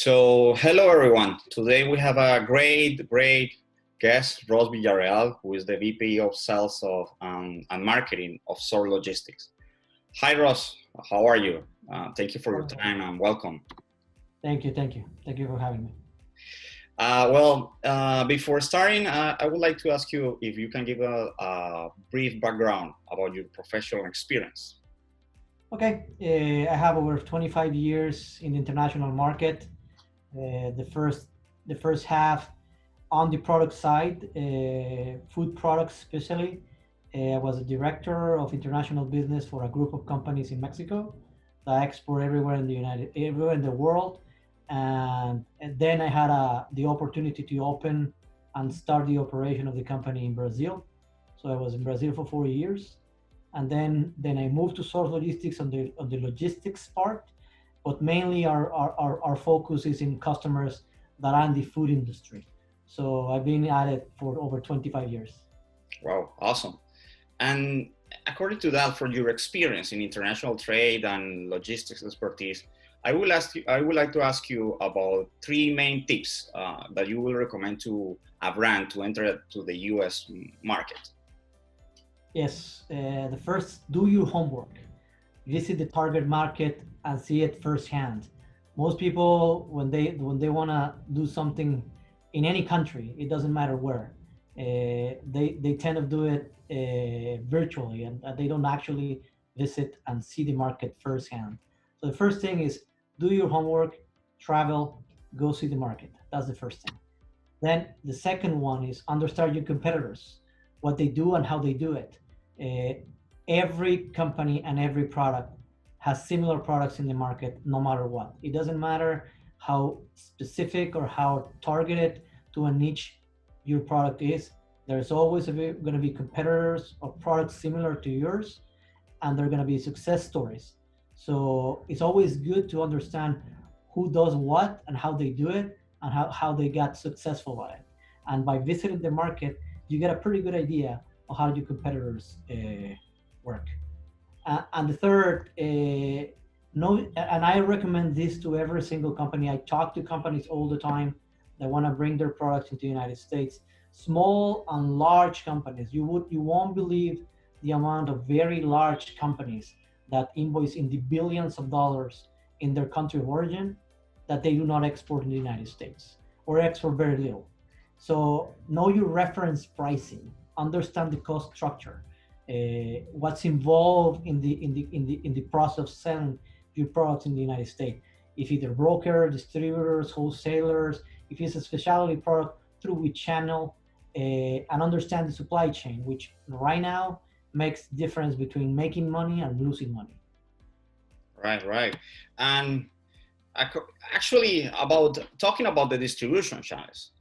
So, hello everyone. Today we have a great guest, Ross Villareal, who is the VP of Sales and Marketing of SOAR Logistics. Hi, Ross. How are you? Thank you for your time and welcome. Thank you for having me. Before starting, I would like to ask you if you can give a brief background about your professional experience. Okay, I have over 25 years in the international market. The first half on the product side, food products especially. I was a director of international business for a group of companies in Mexico that export everywhere in the world. And then I had the opportunity to open and start the operation of the company in Brazil. So I was in Brazil for 4 years. And then I moved to SOAR Logistics on the logistics part, but mainly our focus is in customers that are in the food industry. So I've been at it for over 25 years. Wow, awesome. And according to that, for your experience in international trade and logistics expertise, I would like to ask you about 3 main tips that you will recommend to a brand to enter to the US market. Yes, the first, do your homework. Visit the target market and see it firsthand. Most people, when they want to do something in any country, it doesn't matter where, they tend to do it virtually, and they don't actually visit and see the market firsthand. So the first thing is do your homework, travel, go see the market. That's the first thing. Then the second one is understand your competitors, what they do and how they do it. Every company and every product has similar products in the market, no matter what. It doesn't matter how specific or how targeted to a niche your product is. There's always going to be competitors or products similar to yours, and they're going to be success stories. So it's always good to understand who does what and how they do it and how they got successful at it. And by visiting the market, you get a pretty good idea of how your competitors work. And the third, and I recommend this to every single company. I talk to companies all the time that want to bring their products into the United States. Small and large companies, you won't believe the amount of very large companies that invoice in the billions of dollars in their country of origin that they do not export in the United States or export very little. So know your reference pricing, understand the cost structure, what's involved in the process of selling your products in the United States. If either broker, distributors, wholesalers, if it's a specialty product, through which channel, and understand the supply chain, which right now makes difference between making money and losing money. Right. And actually, about talking about the distribution channels,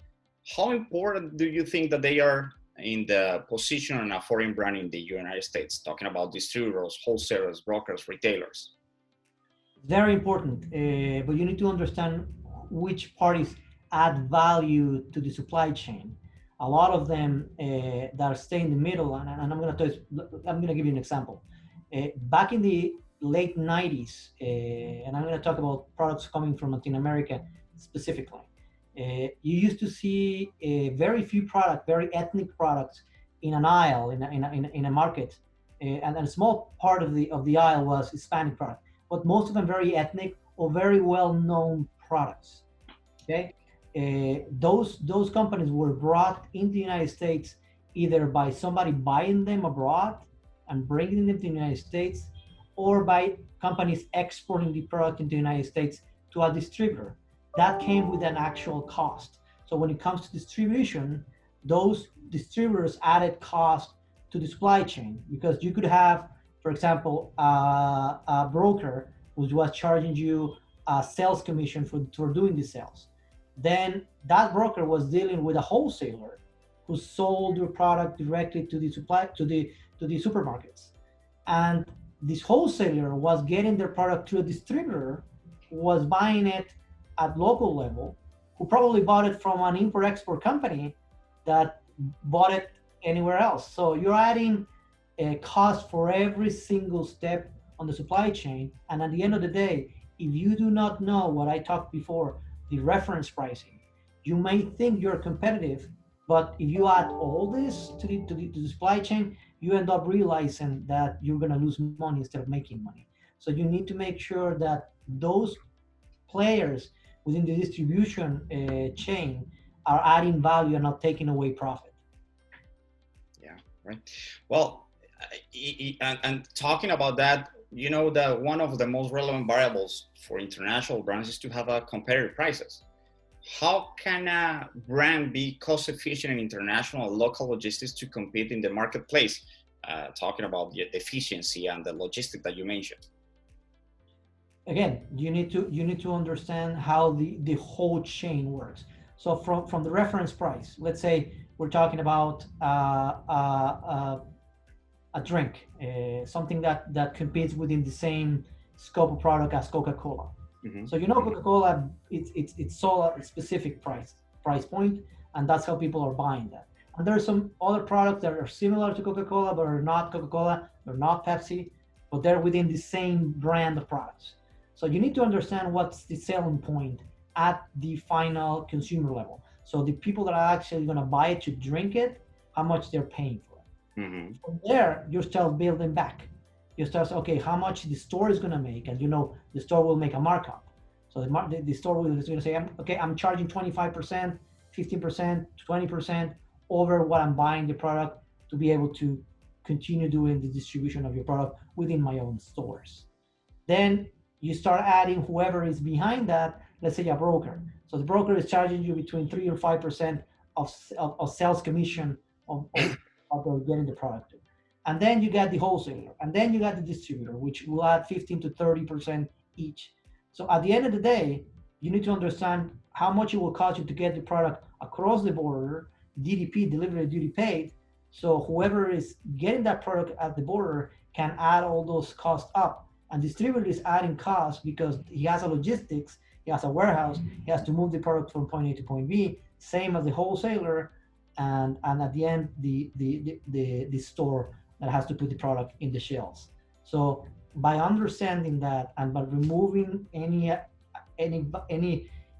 how important do you think that they are in the position of a foreign brand in the United States, talking about distributors, wholesalers, brokers, retailers? Very important, but you need to understand which parties add value to the supply chain. A lot of them that stay in the middle, and I'm going to give you an example. Back in the late 90s, and I'm going to talk about products coming from Latin America specifically. You used to see very few products, very ethnic products in an aisle, in a market, and a small part of the aisle was Hispanic product, but most of them very ethnic or very well-known products. Okay, those companies were brought into the United States either by somebody buying them abroad and bringing them to the United States, or by companies exporting the product into the United States to a distributor. That came with an actual cost. So when it comes to distribution, those distributors added cost to the supply chain, because you could have, for example, a broker who was charging you a sales commission for doing the sales. Then that broker was dealing with a wholesaler who sold your product directly to the supermarkets. And this wholesaler was getting their product to a distributor who was buying it at local level, who probably bought it from an import-export company that bought it anywhere else. So you're adding a cost for every single step on the supply chain. And at the end of the day, if you do not know what I talked before, the reference pricing. You may think you're competitive, but if you add all this to the supply chain, you end up realizing that you're going to lose money instead of making money. So you need to make sure that those players within the distribution chain are adding value and not taking away profit. Yeah, right. Well, and talking about that, you know that one of the most relevant variables for international brands is to have a competitive prices. How can a brand be cost efficient in international and local logistics to compete in the marketplace? Talking about the efficiency and the logistic that you mentioned. Again, you need to understand how the whole chain works. So from the reference price, let's say we're talking about a drink, something that competes within the same scope of product as Coca-Cola. Mm-hmm. So Coca-Cola, it's so a specific price point, and that's how people are buying that. And there are some other products that are similar to Coca-Cola, but are not Coca-Cola, they're not Pepsi, but they're within the same brand of products. So you need to understand what's the selling point at the final consumer level. So the people that are actually going to buy it to drink it, how much they're paying for it. Mm-hmm. From there, you start building back. You start, okay, how much the store is going to make, and the store will make a markup. So the store is going to say, okay, I'm charging 25%, 15%, 20% over what I'm buying the product to be able to continue doing the distribution of your product within my own stores. Then you start adding whoever is behind that, let's say a broker. So the broker is charging you between 3 or 5% of sales commission of getting the product to. And then you got the wholesaler, and then you got the distributor, which will add 15 to 30% each. So at the end of the day, you need to understand how much it will cost you to get the product across the border, DDP, delivery duty paid. So whoever is getting that product at the border can add all those costs up. And distributor is adding costs because he has a logistics, he has a warehouse, he has to move the product from point A to point B, same as the wholesaler, and at the end the store that has to put the product in the shelves. So by understanding that and by removing any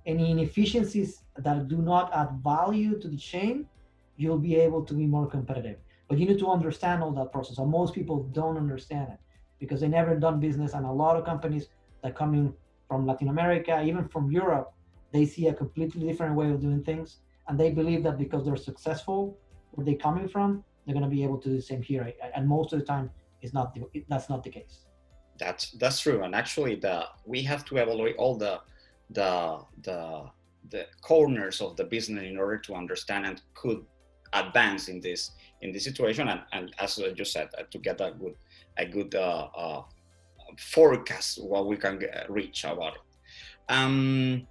inefficiencies that do not add value to the chain, you'll be able to be more competitive. But you need to understand all that process. And most people don't understand it because they never done business. And a lot of companies that come in from Latin America, even from Europe, they see a completely different way of doing things. And they believe that because they're successful, where they're coming from, they're going to be able to do the same here. And most of the time, that's not the case. That's true. And actually, we have to evaluate all the corners of the business in order to understand and could advance in this situation. And as you said, to get a good forecast what we can reach about it.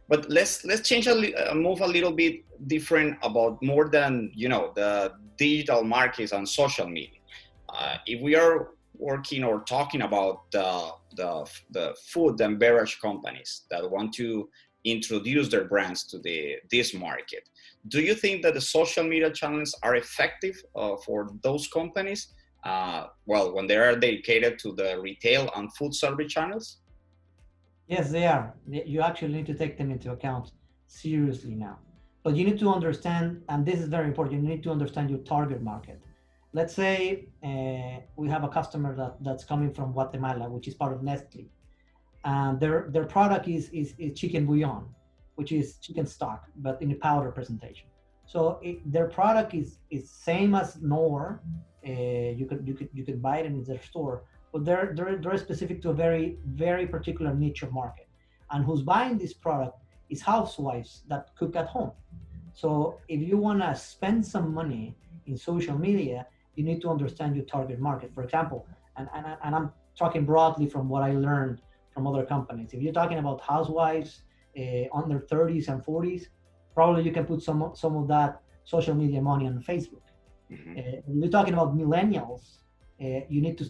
But let's change move a little bit different about more than the digital markets and social media. If we are working or talking about the food and beverage companies that want to introduce their brands to this market, do you think that the social media channels are effective for those companies? When they are dedicated to the retail and food service channels? Yes, they are. You actually need to take them into account seriously now. But you need to understand, and this is very important, you need to understand your target market. Let's say we have a customer that's coming from Guatemala, which is part of Nestle. And their product is chicken bouillon, which is chicken stock, but in a powder presentation. So their product is same as Knorr. You could buy it in their store, but they're specific to a very, very particular niche of market. And who's buying this product is housewives that cook at home. So if you want to spend some money in social media, you need to understand your target market. For example, and I'm talking broadly from what I learned from other companies. If you're talking about housewives under 30s and 40s, probably you can put some of that social media money on Facebook. Mm-hmm. When you're talking about millennials, you need to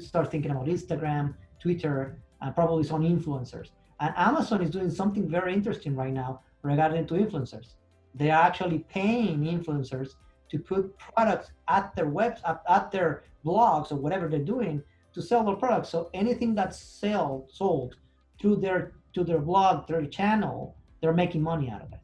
start thinking about Instagram, Twitter, and probably some influencers. And Amazon is doing something very interesting right now regarding to influencers. They are actually paying influencers to put products at their at their blogs or whatever they're doing to sell their products. So anything that's sold through their blog, their channel, they're making money out of it.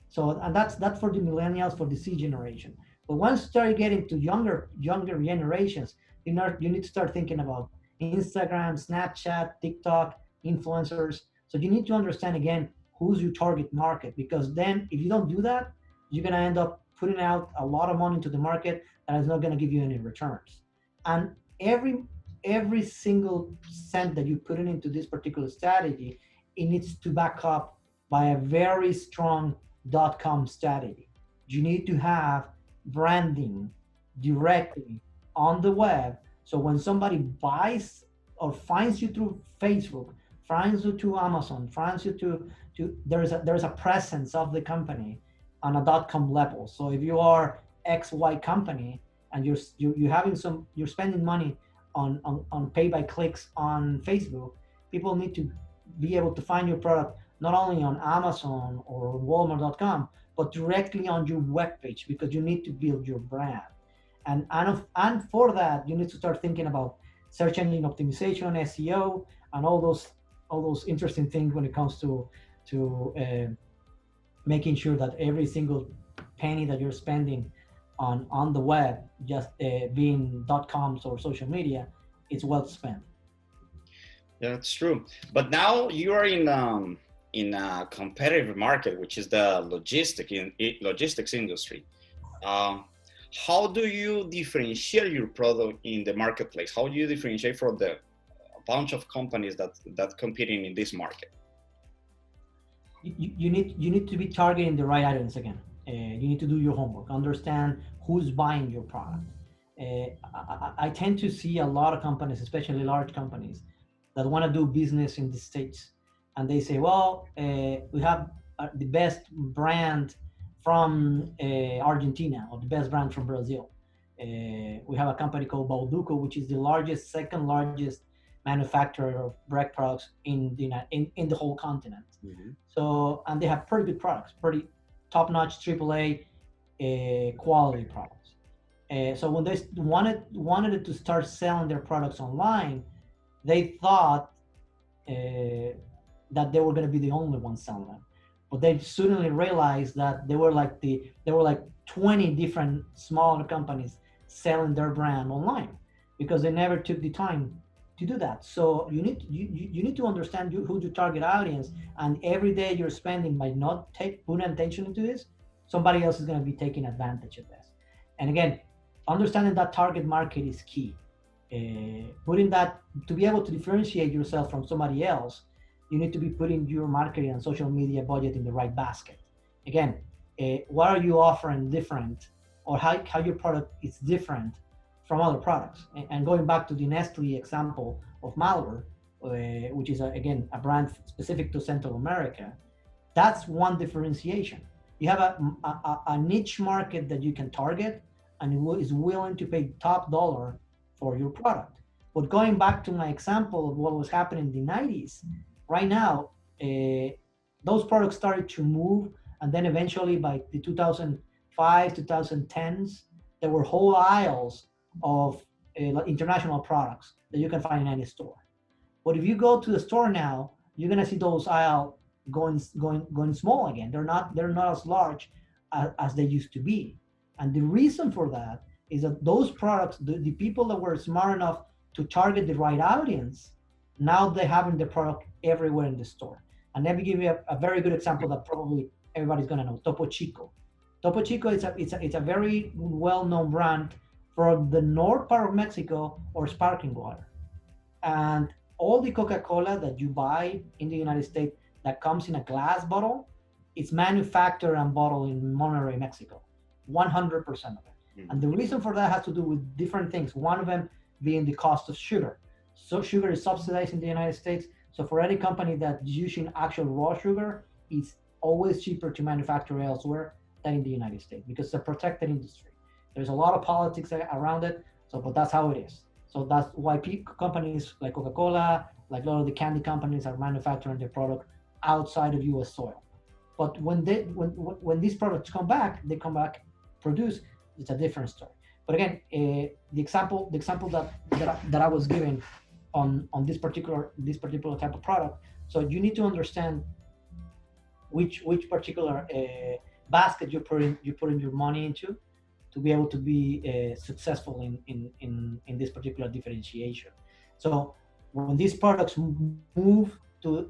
So, and that's for the millennials, for the C generation. But once you start getting to younger generations, you need to start thinking about Instagram, Snapchat, TikTok, influencers. So you need to understand again who's your target market, because then if you don't do that, you're gonna end up putting out a lot of money into the market that is not gonna give you any returns. And every single cent that you put in into this particular strategy, it needs to back up by a very strong .com strategy. You need to have branding directly on the web. So when somebody buys or finds you through Facebook, finds you to Amazon, finds you to there's a presence of the company on a .com level. So if you are XY company and you're having you're spending money on pay by clicks on Facebook, people need to be able to find your product not only on Amazon or Walmart.com, but directly on your webpage, because you need to build your brand. And for that, you need to start thinking about search engine optimization, SEO, and all those interesting things when it comes to making sure that every single penny that you're spending on the web, just being .coms or social media, it's well spent. Yeah, that's true. But now you are in a competitive market, which is the logistics industry. Um, how do you differentiate your product in the marketplace? How do you differentiate from the bunch of companies that competing in this market? You need to be targeting the right audience again. You need to do your homework, understand who's buying your product. I tend to see a lot of companies, especially large companies, that want to do business in the States, and they say, well, we have the best brand from Argentina, or the best brand from Brazil. We have a company called Balduco, which is the second largest manufacturer of bread products in the whole continent. Mm-hmm. So, and they have pretty good products, pretty top-notch AAA quality products. So when they wanted to start selling their products online, they thought that they were going to be the only ones selling them, but they suddenly realized that there were like 20 different smaller companies selling their brand online, because they never took the time to do that. So you need to understand who your target audience, and every day you're spending by not putting attention into this, somebody else is going to be taking advantage of this. And again, understanding that target market is key. Putting that, to be able to differentiate yourself from somebody else, you need to be putting your marketing and social media budget in the right basket. Again, what are you offering different, or how your product is different from other products? And going back to the Nestle example of Malware, which is again a brand specific to Central America, that's one differentiation. You have a niche market that you can target and is willing to pay top dollar for your product. But going back to my example of what was happening in the 90s, right now, those products started to move, and then eventually by the 2005, 2010s, there were whole aisles of international products that you can find in any store. But if you go to the store now, you're gonna see those aisles going small again. They're not as large as they used to be. And the reason for that is that those products, the people that were smart enough to target the right audience, now they're having the product everywhere in the store. And let me give you a very good example that probably everybody's gonna know: Topo Chico. Topo Chico it's a very well-known brand for the north part of Mexico, or sparkling water. And all the Coca-Cola that you buy in the United States that comes in a glass bottle, it's manufactured and bottled in Monterrey, Mexico, 100% of it. Mm-hmm. And the reason for that has to do with different things. One of them being the cost of sugar. So sugar is subsidized in the United States. So for any company that's using actual raw sugar, it's always cheaper to manufacture elsewhere than in the United States, because it's a protected industry. There's a lot of politics around it, but that's how it is. So that's why companies like Coca-Cola, like a lot of the candy companies, are manufacturing their product outside of U.S. soil. But when these products come back, produced. It's a different story. But again, the example that I was given on this particular type of product. So you need to understand which particular basket you put in your money into to be able to be successful in this particular differentiation. So when these products move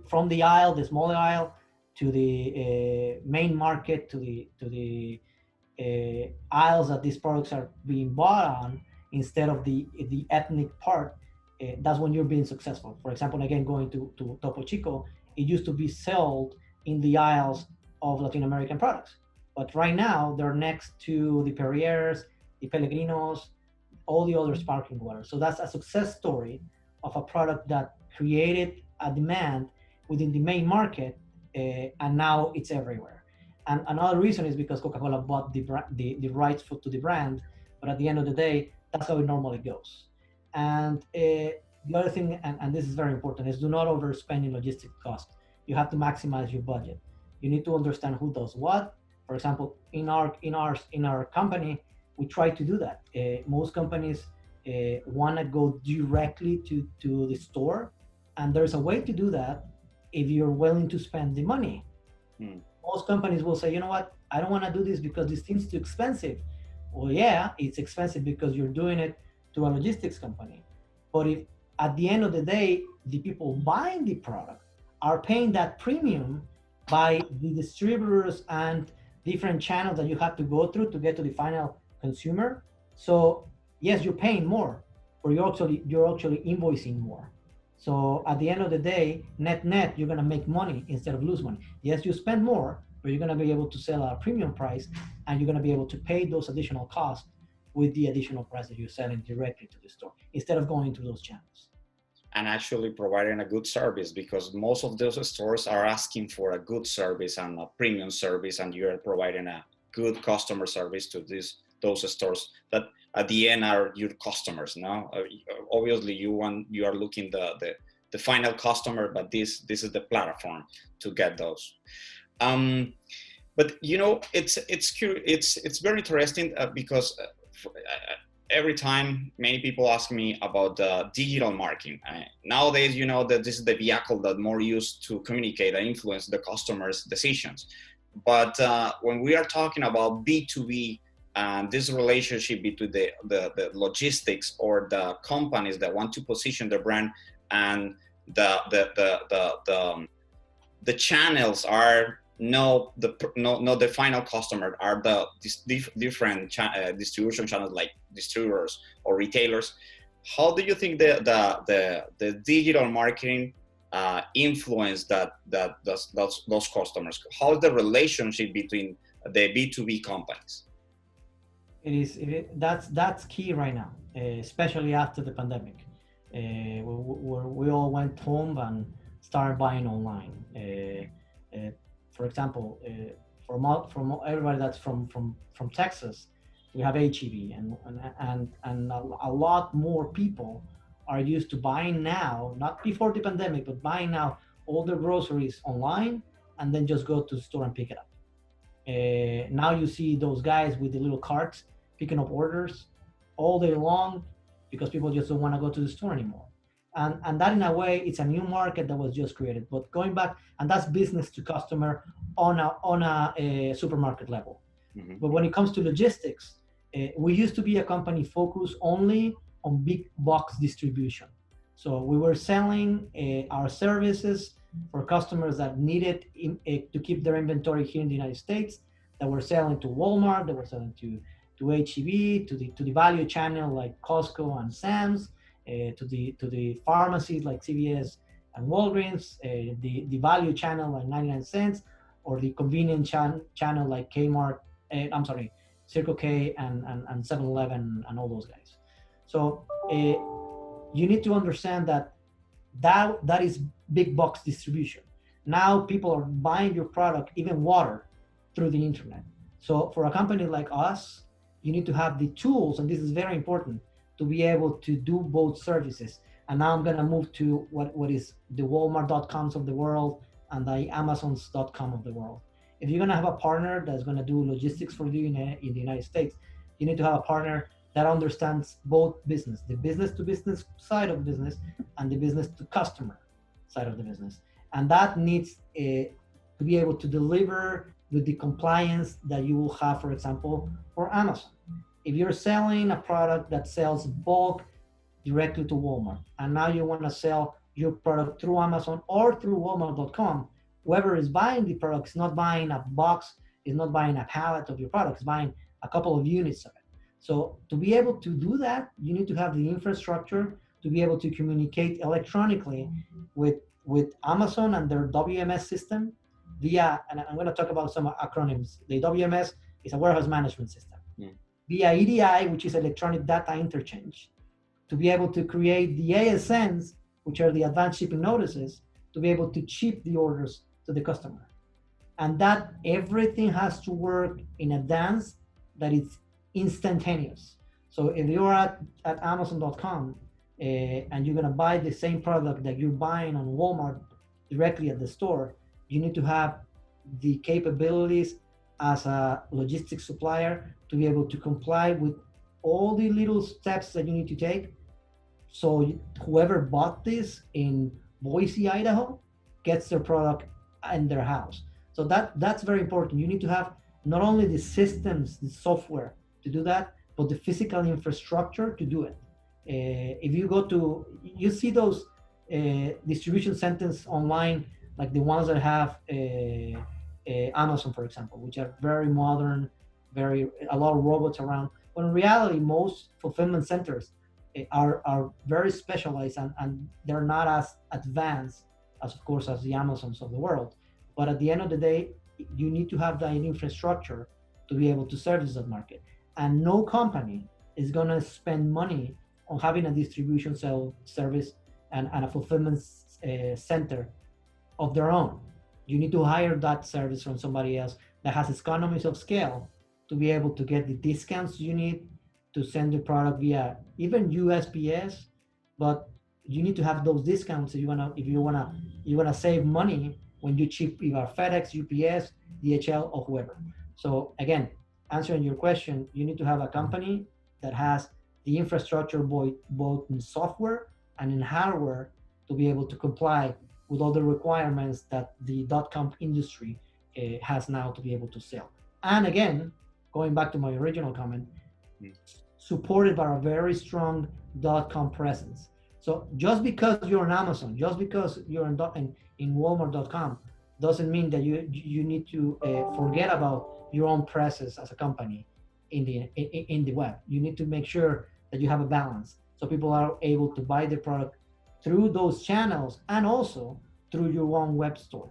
from the aisle, the small aisle, to the main market, to the aisles that these products are being bought on instead of the ethnic part, that's when you're being successful. For example, again, going to Topo Chico, it used to be sold in the aisles of Latin American products. But right now, they're next to the Perriers, the Pellegrinos, all the other sparkling water. So that's a success story of a product that created a demand within the main market, and now it's everywhere. And another reason is because Coca-Cola bought the rights to the brand, but at the end of the day, that's how it normally goes. And the other thing, and this is very important, is do not overspend in logistic cost. You have to maximize your budget. You need to understand who does what. For example, in our company, we try to do that. Most companies want to go directly to the store, and there's a way to do that if you're willing to spend the money. Hmm. Most companies will say, you know what, I don't want to do this because this thing's too expensive. Well, yeah, it's expensive because you're doing it to a logistics company. But if at the end of the day, the people buying the product are paying that premium by the distributors and different channels that you have to go through to get to the final consumer. So yes, you're paying more, but you're actually invoicing more. So at the end of the day, net, you're gonna make money instead of lose money. Yes, you spend more, but you're gonna be able to sell at a premium price, and you're gonna be able to pay those additional costs with the additional price that you're selling directly to the store instead of going through those channels. And actually providing a good service, because most of those stores are asking for a good service and a premium service, and you're providing a good customer service to those stores that at the end are your customers. Now, obviously you are looking the final customer, but this is the platform to get those. But it's very interesting, because every time many people ask me about digital marketing. Nowadays, that this is the vehicle that more used to communicate and influence the customer's decisions. But when we are talking about B2B, and this relationship between the logistics or the companies that want to position their brand, and the channels are not the final customer, are the different distribution channels like distributors or retailers. How do you think the digital marketing influence those customers? How is the relationship between the B2B companies? That's key right now, especially after the pandemic, where we all went home and started buying online. For example, from everybody that's from Texas, we have HEB, and a lot more people are used to buying now, not before the pandemic, but buying now all their groceries online and then just go to the store and pick it up. Now you see those guys with the little carts picking up orders all day long because people just don't want to go to the store anymore. And that, in a way, it's a new market that was just created. But going back, and that's business to customer on a supermarket level. Mm-hmm. But when it comes to logistics, we used to be a company focused only on big box distribution. So we were selling our services for customers that needed to keep their inventory here in the United States, that were selling to Walmart, that were selling to HEB, to the value channel like Costco and Sam's, to the pharmacies like CVS and Walgreens, the value channel like 99 cents, or the convenience channel like Kmart, Circle K and 7-Eleven and all those guys. So you need to understand that is big box distribution. Now people are buying your product, even water, through the internet. So for a company like us, you need to have the tools, and this is very important, to be able to do both services. And now I'm going to move to what is the Walmart.coms of the world and the Amazons.com of the world. If you're going to have a partner that's going to do logistics for you in the United States, you need to have a partner that understands both business, the business to business side of business and the business to customer side of the business. And that needs to be able to deliver with the compliance that you will have, for example, for Amazon. If you're selling a product that sells bulk directly to Walmart, and now you want to sell your product through Amazon or through Walmart.com, whoever is buying the product is not buying a box, is not buying a pallet of your product, is buying a couple of units of it. So to be able to do that, you need to have the infrastructure to be able to communicate electronically with Amazon and their WMS system via, and I'm going to talk about some acronyms. The WMS is a warehouse management system. Via EDI, which is electronic data interchange, to be able to create the ASNs, which are the advanced shipping notices, to be able to ship the orders to the customer. And that everything has to work in advance, that it's instantaneous. So if you're at Amazon.com and you're gonna buy the same product that you're buying on Walmart directly at the store, you need to have the capabilities as a logistics supplier to be able to comply with all the little steps that you need to take. So whoever bought this in Boise, Idaho, gets their product in their house. So that's very important. You need to have not only the systems, the software to do that, but the physical infrastructure to do it. If you go to, you see those distribution centers online, like the ones that have Amazon, for example, which are very modern, a lot of robots around. When in reality, most fulfillment centers are very specialized, and they're not as advanced as, of course, as the Amazons of the world. But at the end of the day, you need to have that infrastructure to be able to service that market. And no company is going to spend money on having a distribution service and a fulfillment center of their own. You need to hire that service from somebody else that has economies of scale to be able to get the discounts you need to send the product via even USPS. But you need to have those discounts if you wanna save money when you ship either FedEx, UPS, DHL, or whoever. So again, answering your question, you need to have a company that has the infrastructure both in software and in hardware to be able to comply with all the requirements that the .com industry has now to be able to sell. And again, going back to my original comment, supported by a very strong .com presence. So just because you're on Amazon, just because you're in Walmart.com, doesn't mean that you need to forget about your own presence as a company in the web. You need to make sure that you have a balance, so people are able to buy the product through those channels and also through your own web store.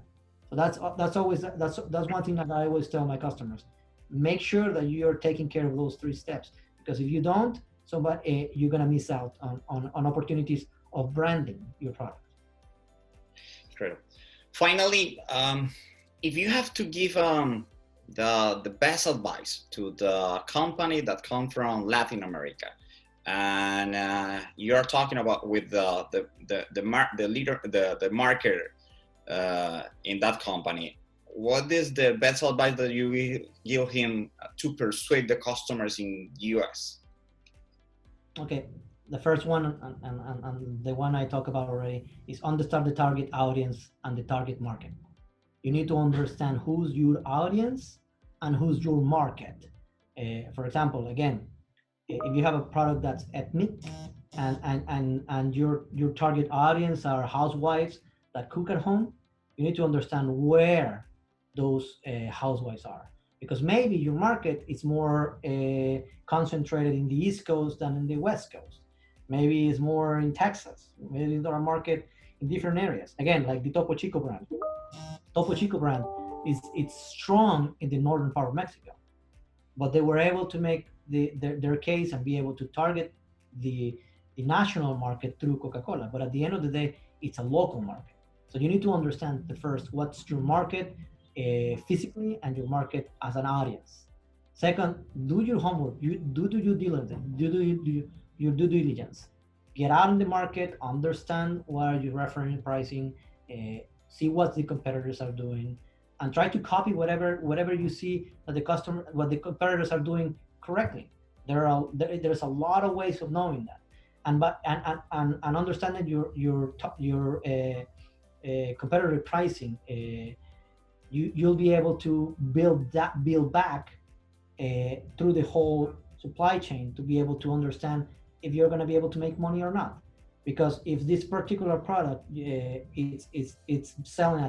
So that's one thing that I always tell my customers: make sure that you are taking care of those 3 steps, because if you don't, you're gonna miss out on opportunities of branding your product. Great. Finally, if you have to give the best advice to the company that come from Latin America, and you are talking about with the leader, the marketer in that company, what is the best advice that you will give him to persuade the customers in US? Okay, the first one and the one I talked about already is understand the target audience and the target market. You need to understand who's your audience and who's your market. For example, again, if you have a product that's ethnic and your target audience are housewives that cook at home, you need to understand where those housewives are, because maybe your market is more concentrated in the East Coast than in the West Coast. Maybe it's more in Texas. Maybe there are market in different areas. Again, like the Topo Chico brand. Topo Chico brand it's strong in the northern part of Mexico, but they were able to make their case and be able to target the national market through Coca-Cola. But at the end of the day, it's a local market. So you need to understand what's your market physically and your market as an audience. Second, do your homework. You do your diligence. Do your due diligence. Get out in the market, understand what are your reference pricing, see what the competitors are doing, and try to copy whatever you see that what the competitors are doing correctly. There's a lot of ways of knowing that, and understanding your competitor pricing. you'll be able to build back through the whole supply chain to be able to understand if you're going to be able to make money or not. Because if this particular product it's selling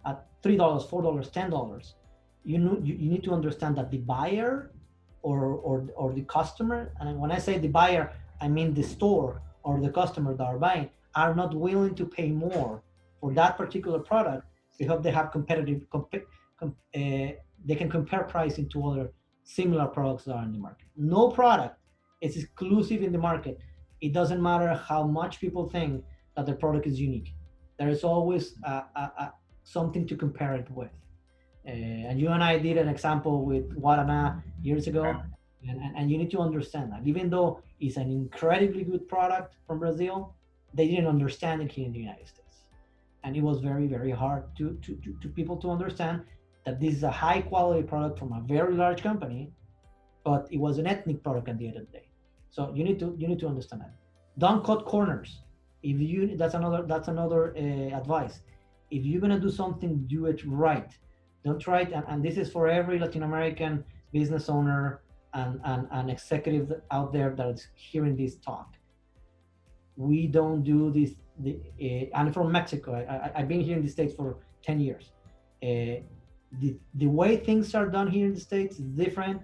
at $3, $4, $10, you need to understand that the buyer or the customer, and when I say the buyer, I mean the store or the customer that are buying, are not willing to pay more for that particular product because they have they can compare pricing to other similar products that are in the market. No product is exclusive in the market. It doesn't matter how much people think that the product is unique. There is always something to compare it with. And you and I did an example with Guaraná years ago, and you need to understand that even though it's an incredibly good product from Brazil, they didn't understand it here in the United States, and it was very, very hard to people to understand that this is a high quality product from a very large company, but it was an ethnic product at the end of the day. So you need to understand that. Don't cut corners. If you that's another advice. If you're gonna do something, do it right. Don't try it, and this is for every Latin American business owner and executive out there that is hearing this talk. We don't do this. I'm from Mexico. I've been here in the States for 10 years. The way things are done here in the States is different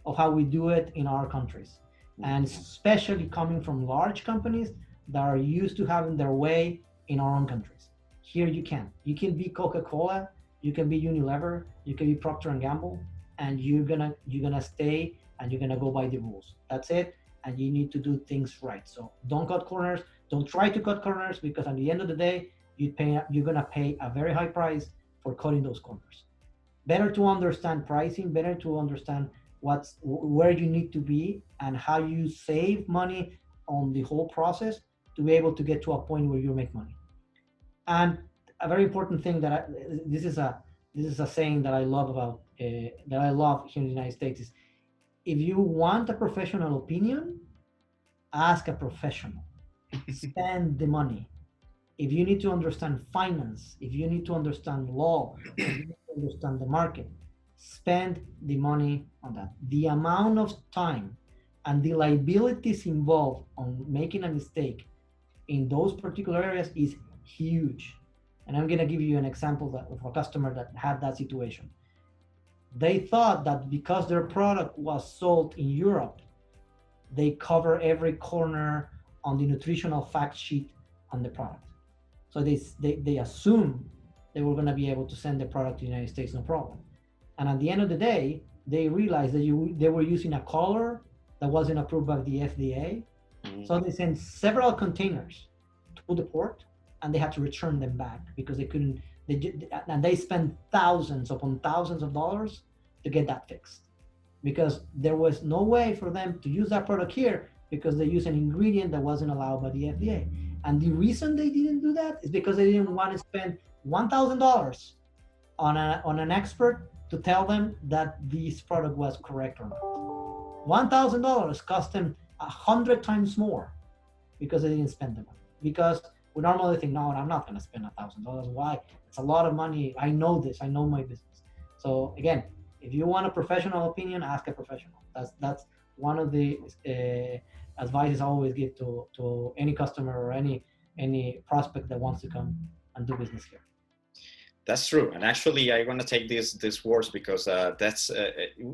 of how we do it in our countries. And especially coming from large companies that are used to having their way in our own countries. Here you can be Coca-Cola, you can be Unilever, you can be Procter and Gamble, and you're gonna stay and you're gonna go by the rules. That's it. And you need to do things right. So don't cut corners. Don't try to cut corners, because at the end of the day, you're gonna pay a very high price for cutting those corners. Better to understand pricing, better to understand where you need to be and how you save money on the whole process to be able to get to a point where you make money. And a very important thing this is a saying that I love about that I love here in the United States is, if you want a professional opinion, ask a professional. Spend the money. If you need to understand finance, if you need to understand law, if you need to understand the market, spend the money on that. The amount of time and the liabilities involved on making a mistake in those particular areas is huge. And I'm going to give you an example of a customer that had that situation. They thought that because their product was sold in Europe, they cover every corner on the nutritional fact sheet on the product. So they assumed they were going to be able to send the product to the United States, no problem. And at the end of the day, they realized that they were using a color that wasn't approved by the FDA. Mm-hmm. So they sent several containers to the port, and they had to return them back because they couldn't. And they spent thousands upon thousands of dollars to get that fixed, because there was no way for them to use that product here because they used an ingredient that wasn't allowed by the FDA. And the reason they didn't do that is because they didn't want to spend $1,000 on an expert to tell them that this product was correct or not. $1,000 cost them 100 times more because they didn't spend the money. Because we normally think, no, I'm not going to spend $1,000. Why? It's a lot of money. I know this. I know my business. So again, if you want a professional opinion, ask a professional. That's one of the advices I always give to any customer or any prospect that wants to come and do business here. That's true. And actually, I want to take these words because that's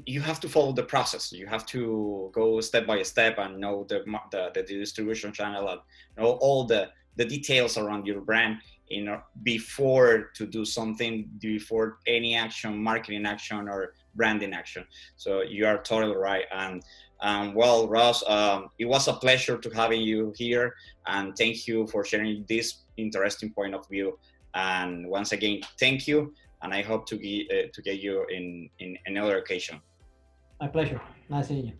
you have to follow the process. You have to go step by step and know the distribution channel and know all the details around your brand before to do something, before any action, marketing action or branding action. So you are totally right. And well, Ross, it was a pleasure to having you here, and thank you for sharing this interesting point of view. And once again, thank you, and I hope to get you in another occasion. My pleasure. Nice seeing you.